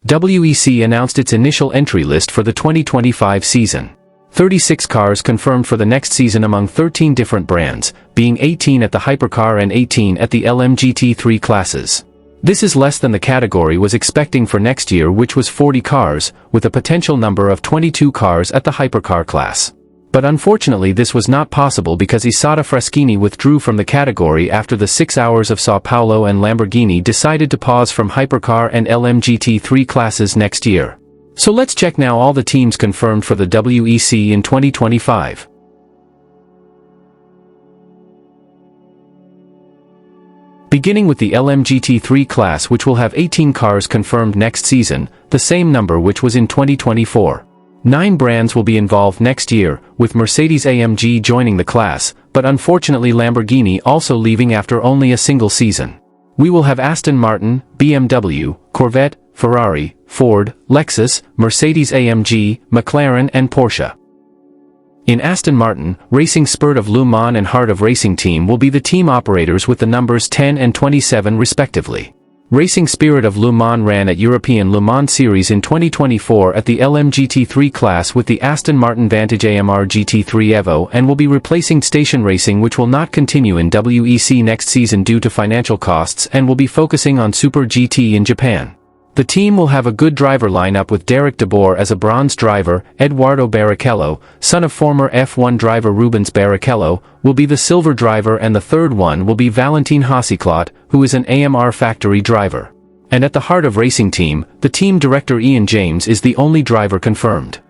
WEC announced its initial entry list for the 2025 season. 36 cars confirmed for the next season among 13 different brands, being 18 at the Hypercar and 18 at the LMGT3 classes. This is less than the category was expecting for next year, which was 40 cars, with a potential number of 22 cars at the Hypercar class. But unfortunately this was not possible because Isotta Fraschini withdrew from the category after the 6 hours of Sao Paulo, and Lamborghini decided to pause from Hypercar and LMGT3 classes next year. So let's check now all the teams confirmed for the WEC in 2025. Beginning with the LMGT3 class, which will have 18 cars confirmed next season, the same number which was in 2024. 9 brands will be involved next year, with Mercedes-AMG joining the class, but unfortunately Lamborghini also leaving after only a single season. We will have Aston Martin, BMW, Corvette, Ferrari, Ford, Lexus, Mercedes-AMG, McLaren and Porsche. In Aston Martin, Racing Spirit of Le Mans and Heart of Racing Team will be the team operators with the numbers 10 and 27 respectively. Racing Spirit of Le Mans ran at European Le Mans Series in 2024 at the LMGT3 class with the Aston Martin Vantage AMR GT3 Evo, and will be replacing Station Racing, which will not continue in WEC next season due to financial costs, and will be focusing on Super GT in Japan. The team will have a good driver lineup with Derek de Boer as a bronze driver. Eduardo Barrichello, son of former F1 driver Rubens Barrichello, will be the silver driver, and the third one will be Valentin Hasiclot, who is an AMR factory driver. And at the Heart of Racing Team, the team director Ian James is the only driver confirmed.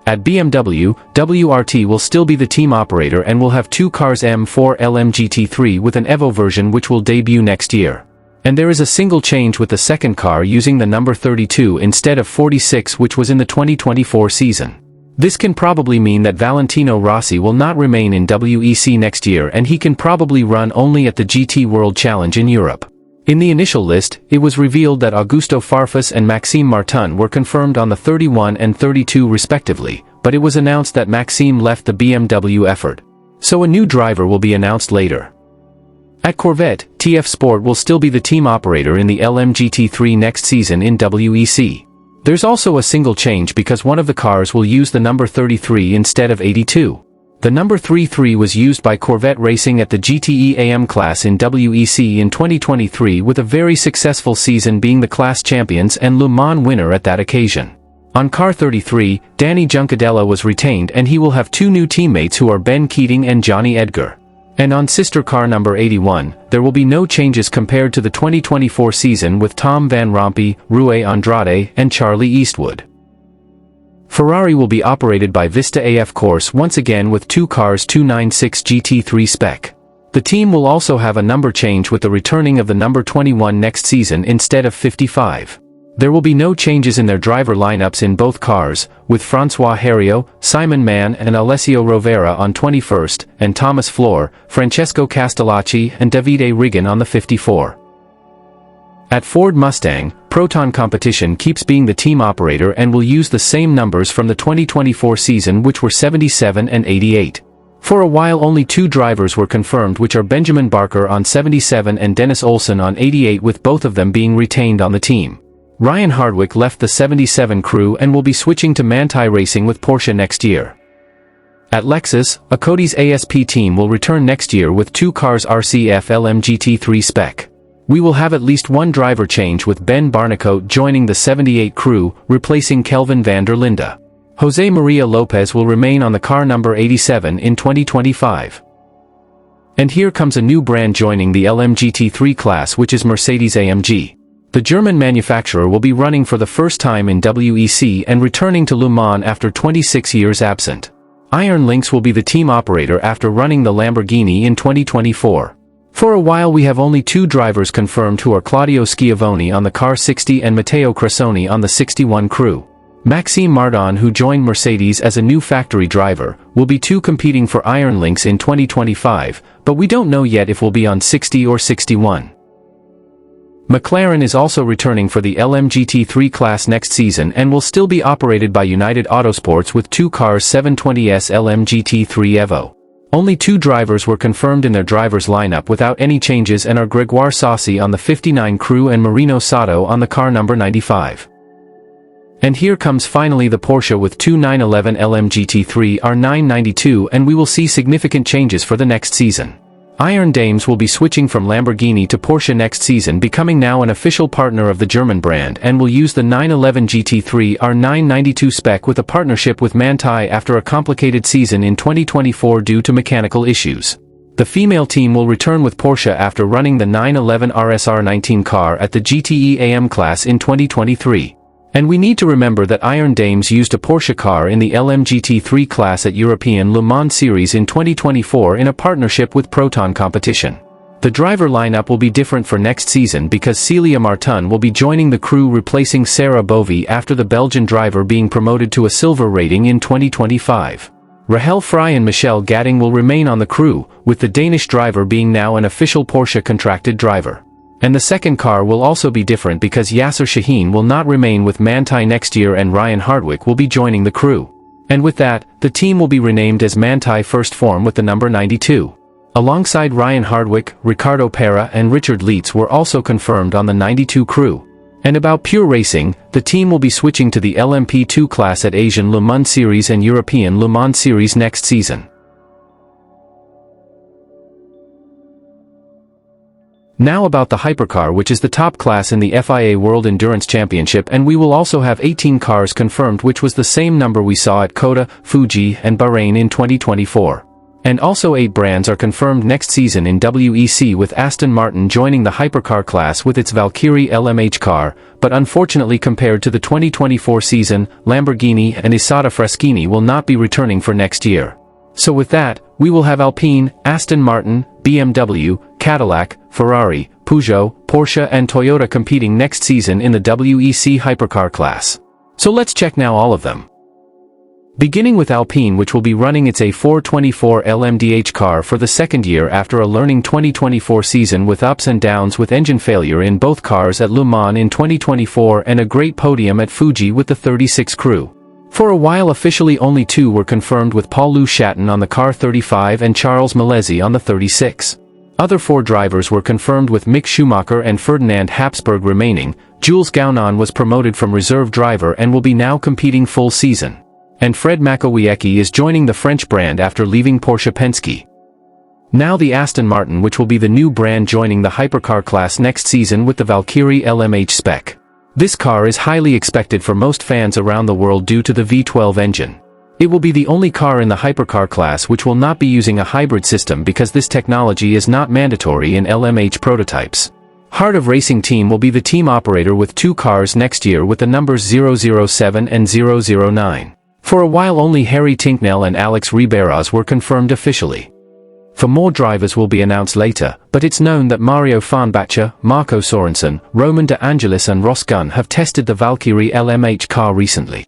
At BMW, WRT will still be the team operator and will have 2 cars, M4 LMGT3 with an Evo version which will debut next year. And there is a single change with the second car using the number 32 instead of 46, which was in the 2024 season. This can probably mean that Valentino Rossi will not remain in WEC next year, and he can probably run only at the GT World Challenge in Europe. In the initial list, it was revealed that Augusto Farfus and Maxime Martin were confirmed on the 31 and 32 respectively, but it was announced that Maxime left the BMW effort. So a new driver will be announced later. At Corvette, TF Sport will still be the team operator in the LMGT3 next season in WEC. There's also a single change because one of the cars will use the number 33 instead of 82. The number 33 was used by Corvette Racing at the GTE AM class in WEC in 2023, with a very successful season being the class champions and Le Mans winner at that occasion. On car 33, Danny Juncadella was retained, and he will have 2 new teammates who are Ben Keating and Johnny Edgar. And on sister car number 81, there will be no changes compared to the 2024 season, with Tom Van Rompuy, Rui Andrade, and Charlie Eastwood. Ferrari will be operated by Vista AF Corse once again with 2 cars 296 GT3 spec. The team will also have a number change with the returning of the number 21 next season instead of 55. There will be no changes in their driver lineups in both cars, with François Heriot, Simon Mann and Alessio Rovera on 21st, and Thomas Floor, Francesco Castellacci and Davide Rigan on the 54. At Ford Mustang, Proton Competition keeps being the team operator and will use the same numbers from the 2024 season, which were 77 and 88. For a while only 2 drivers were confirmed, which are Benjamin Barker on 77 and Dennis Olsen on 88, with both of them being retained on the team. Ryan Hardwick left the 77 crew and will be switching to Manthey Racing with Porsche next year. At Lexus, Cody's ASP team will return next year with 2 cars RCF LMGT3 spec. We will have at least 1 driver change, with Ben Barnicoat joining the 78 crew, replacing Kelvin van der Linde. Jose Maria Lopez will remain on the car number 87 in 2025. And here comes a new brand joining the LMGT3 class, which is Mercedes-AMG. The German manufacturer will be running for the first time in WEC and returning to Le Mans after 26 years absent. Iron Lynx will be the team operator after running the Lamborghini in 2024. For a while we have only 2 drivers confirmed, who are Claudio Schiavone on the car 60 and Matteo Cressoni on the 61 crew. Maxime Martin, who joined Mercedes as a new factory driver, will be 2 competing for Iron Lynx in 2025, but we don't know yet if we'll be on 60 or 61. McLaren is also returning for the LMGT3 class next season and will still be operated by United Autosports with 2 cars 720S LMGT3 Evo. Only 2 drivers were confirmed in their drivers lineup without any changes and are Gregoire Saucy on the 59 crew and Marino Sato on the car number 95. And here comes finally the Porsche with 2 911 LMGT3 R992, and we will see significant changes for the next season. Iron Dames will be switching from Lamborghini to Porsche next season, becoming now an official partner of the German brand, and will use the 911 GT3 R992 spec with a partnership with Manthey after a complicated season in 2024 due to mechanical issues. The female team will return with Porsche after running the 911 RSR19 car at the GTE AM class in 2023. And we need to remember that Iron Dames used a Porsche car in the LMGT3 class at European Le Mans Series in 2024 in a partnership with Proton Competition. The driver lineup will be different for next season because Celia Martin will be joining the crew, replacing Sarah Bovy after the Belgian driver being promoted to a silver rating in 2025. Rahel Frey and Michelle Gatting will remain on the crew, with the Danish driver being now an official Porsche contracted driver. And the second car will also be different because Yasser Shaheen will not remain with Manthey next year and Ryan Hardwick will be joining the crew. And with that, the team will be renamed as Manthey First Form with the number 92. Alongside Ryan Hardwick, Ricardo Pera and Richard Leitz were also confirmed on the 92 crew. And about pure racing, the team will be switching to the LMP2 class at Asian Le Mans Series and European Le Mans Series next season. Now about the Hypercar, which is the top class in the FIA World Endurance Championship, and we will also have 18 cars confirmed, which was the same number we saw at Coda, Fuji and Bahrain in 2024. And also 8 brands are confirmed next season in WEC, with Aston Martin joining the Hypercar class with its Valkyrie LMH car, but unfortunately compared to the 2024 season, Lamborghini and Isotta Fraschini will not be returning for next year. So with that, we will have Alpine, Aston Martin, BMW, Cadillac, Ferrari, Peugeot, Porsche and Toyota competing next season in the WEC Hypercar class. So let's check now all of them. Beginning with Alpine, which will be running its A424 LMDH car for the second year after a learning 2024 season with ups and downs with engine failure in both cars at Le Mans in 2024 and a great podium at Fuji with the 36 crew. For a while officially only 2 were confirmed, with Paul-Louis Chatin on the car 35 and Charles Malesi on the 36. Other 4 drivers were confirmed, with Mick Schumacher and Ferdinand Habsburg remaining. Jules Gounon was promoted from reserve driver and will be now competing full season. And Fred Makowiecki is joining the French brand after leaving Porsche Penske. Now the Aston Martin, which will be the new brand joining the Hypercar class next season with the Valkyrie LMH spec. This car is highly expected for most fans around the world due to the V12 engine. It will be the only car in the Hypercar class which will not be using a hybrid system because this technology is not mandatory in LMH prototypes. Heart of Racing Team will be the team operator with 2 cars next year with the numbers 007 and 009. For a while only Harry Tinknell and Alex Riberas were confirmed officially. For more drivers will be announced later, but it's known that Mario Farnbacher, Marco Sorensen, Roman De Angelis and Ross Gunn have tested the Valkyrie LMH car recently.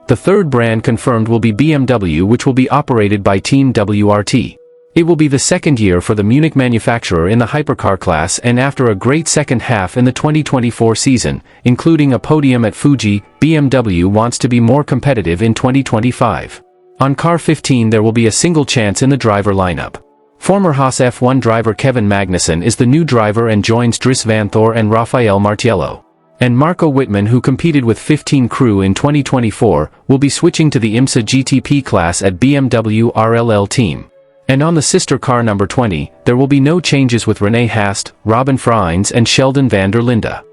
The third brand confirmed will be BMW, which will be operated by Team WRT. It will be the second year for the Munich manufacturer in the Hypercar class, and after a great second half in the 2024 season, including a podium at Fuji, BMW wants to be more competitive in 2025. On car 15 there will be a single chance in the driver lineup. Former Haas F1 driver Kevin Magnussen is the new driver and joins Dries Vanthoor and Rafael Martiello. And Marco Wittmann, who competed with 15 crew in 2024, will be switching to the IMSA GTP class at BMW RLL team. And on the sister car number 20, there will be no changes with René Haast, Robin Freins and Sheldon van der Linde.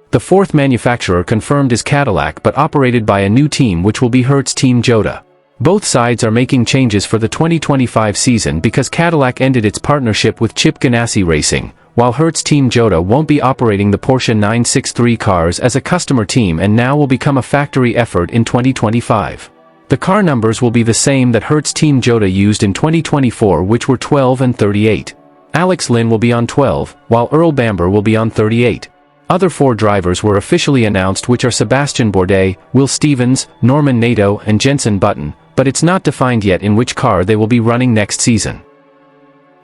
The fourth manufacturer confirmed is Cadillac, but operated by a new team which will be Hertz Team Jota. Both sides are making changes for the 2025 season because Cadillac ended its partnership with Chip Ganassi Racing, while Hertz Team Jota won't be operating the Porsche 963 cars as a customer team and now will become a factory effort in 2025. The car numbers will be the same that Hertz Team Jota used in 2024, which were 12 and 38. Alex Lynn will be on 12, while Earl Bamber will be on 38. Other 4 drivers were officially announced, which are Sebastian Bourdais, Will Stevens, Norman Nato and Jenson Button, but it's not defined yet in which car they will be running next season.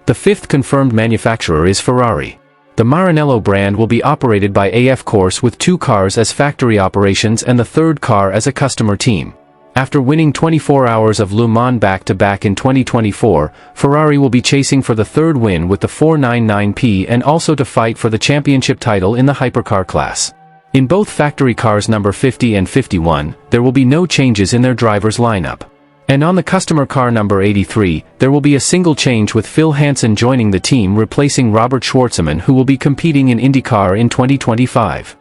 The fifth confirmed manufacturer is Ferrari. The Maranello brand will be operated by AF Corse with 2 cars as factory operations and the third car as a customer team. After winning 24 hours of Le Mans back-to-back in 2024, Ferrari will be chasing for the third win with the 499P and also to fight for the championship title in the hypercar class. In both factory cars number 50 and 51, there will be no changes in their drivers' lineup. And on the customer car number 83, there will be a single change with Phil Hansen joining the team replacing Robert Schwartzman, who will be competing in IndyCar in 2025.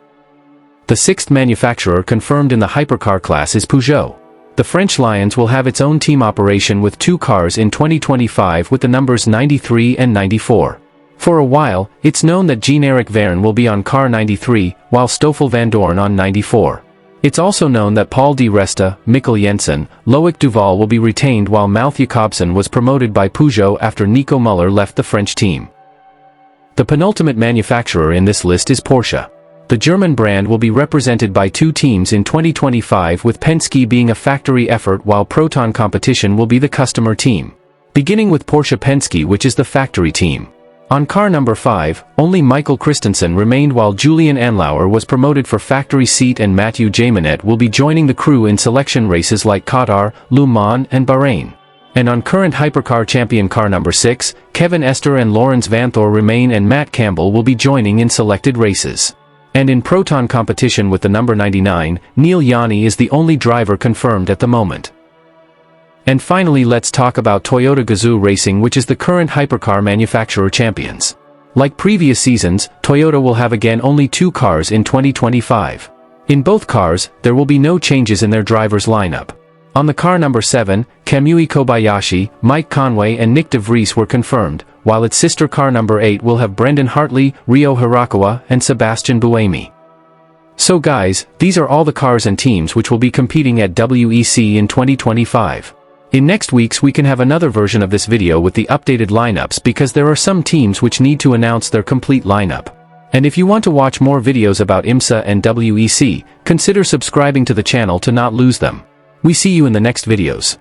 The sixth manufacturer confirmed in the hypercar class is Peugeot. The French Lions will have its own team operation with 2 cars in 2025 with the numbers 93 and 94. For a while, it's known that Jean-Eric Vergne will be on car 93, while Stoffel Vandoorne on 94. It's also known that Paul Di Resta, Mikkel Jensen, Loic Duval will be retained while Malte Jacobsen was promoted by Peugeot after Nico Müller left the French team. The penultimate manufacturer in this list is Porsche. The German brand will be represented by 2 teams in 2025 with Penske being a factory effort while Proton Competition will be the customer team. Beginning with Porsche Penske, which is the factory team. On car number 5, only Michael Christensen remained while Julian Anlauer was promoted for factory seat and Mathieu Jaminet will be joining the crew in selection races like Qatar, Le Mans and Bahrain. And on current hypercar champion car number 6, Kevin Ester and Lawrence Vanthor remain and Matt Campbell will be joining in selected races. And in Proton Competition with the number 99, Neil Yanni is the only driver confirmed at the moment. And finally, let's talk about Toyota Gazoo Racing, which is the current hypercar manufacturer champions. Like previous seasons, Toyota will have again only 2 cars in 2025. In both cars, there will be no changes in their drivers' lineup. On the car number 7, Kamui Kobayashi, Mike Conway and Nick de Vries were confirmed, while its sister car number 8 will have Brendan Hartley, Rio Hirakawa and Sebastian Buemi. So guys, these are all the cars and teams which will be competing at WEC in 2025. In next weeks we can have another version of this video with the updated lineups because there are some teams which need to announce their complete lineup. And if you want to watch more videos about IMSA and WEC, consider subscribing to the channel to not lose them. We see you in the next videos.